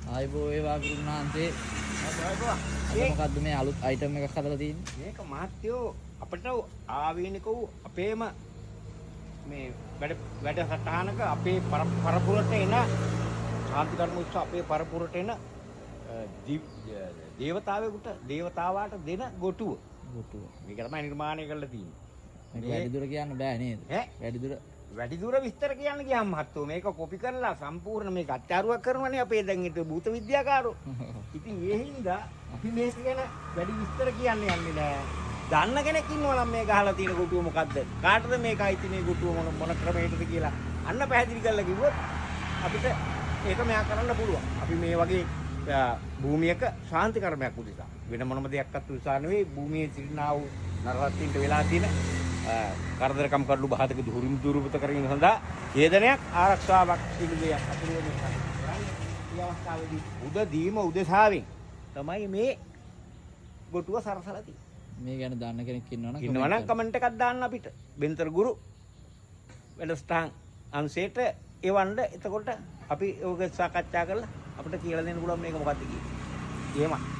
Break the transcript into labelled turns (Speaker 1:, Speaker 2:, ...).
Speaker 1: ආයිබෝ වේවා ගුරුනාන්සේ. අද මොකද්ද මේ අලුත් අයිටම් එකක් හදලා තියෙන්නේ?
Speaker 2: මේක මහත්තයෝ අපිට ආවේනික වූ අපේම මේ වැඩසටහනක අපේ පරපුරට එන ශාන්තිකර්ම උත්සව අපේ පරපුරට එන දේවතාවාට දෙන ගොටුව. මේක තමයි නිර්මාණය කරලා තියෙන්නේ.
Speaker 1: මේක වැඩිදුර කියන්න බෑ නේද?
Speaker 2: වැඩිදුර විස්තර කියන්න ගියාම මහත්තයෝ මේක කොපි කරලා සම්පූර්ණ මේක අත්‍යාරුවක් කරනවනේ අපේ දැන් හිටපු භූත විද්‍යාකාරෝ. ඉතින් ඒ හින්දා අපි මේක ගැන වැඩි විස්තර කියන්න යන්නේ නෑ. දන්න කෙනෙක් ඉන්නවා නම් මේ ගහලා තියෙන ගොටුව මොකද්ද? කාටද මේක අයිති මේ ගොටුව මොන ක්‍රමයකටද කියලා අන්න පැහැදිලි කරලා කිව්වොත් අපිට ඒක මෙයා කරන්න පුළුවන්. අපි මේ වගේ භූමියක ශාන්ති කර්මයක් උදෙසා වෙන මොනම දෙයක්වත් උදෙසා නෙවෙයි භූමියේ සිටිනා වූ නරරත්නින්ට වෙලා තියෙන කරදරකම් කරලු බාධක දුරුපත කරගෙන සඳහා ඡේදනයක් ආරක්ෂාවක් පිළිවිය අපිරිය මේ අවස්ථාවේදී උදදීම උදෙසාවෙන් තමයි මේ ගොටුව සරසලා තියෙන්නේ.
Speaker 1: මේ ගැන දන්න කෙනෙක්
Speaker 2: ඉන්නවනම් කමෙන්ට් එකක් දාන්න අපිට බෙන්තර ගුරු වැඩසටහන් අංශයට එවන්න. එතකොට අපි ඕක සාකච්ඡා කරලා අපිට කියලා දෙන්න පුළුවන් මේක මොකක්ද කියන්නේ. එහෙමයි.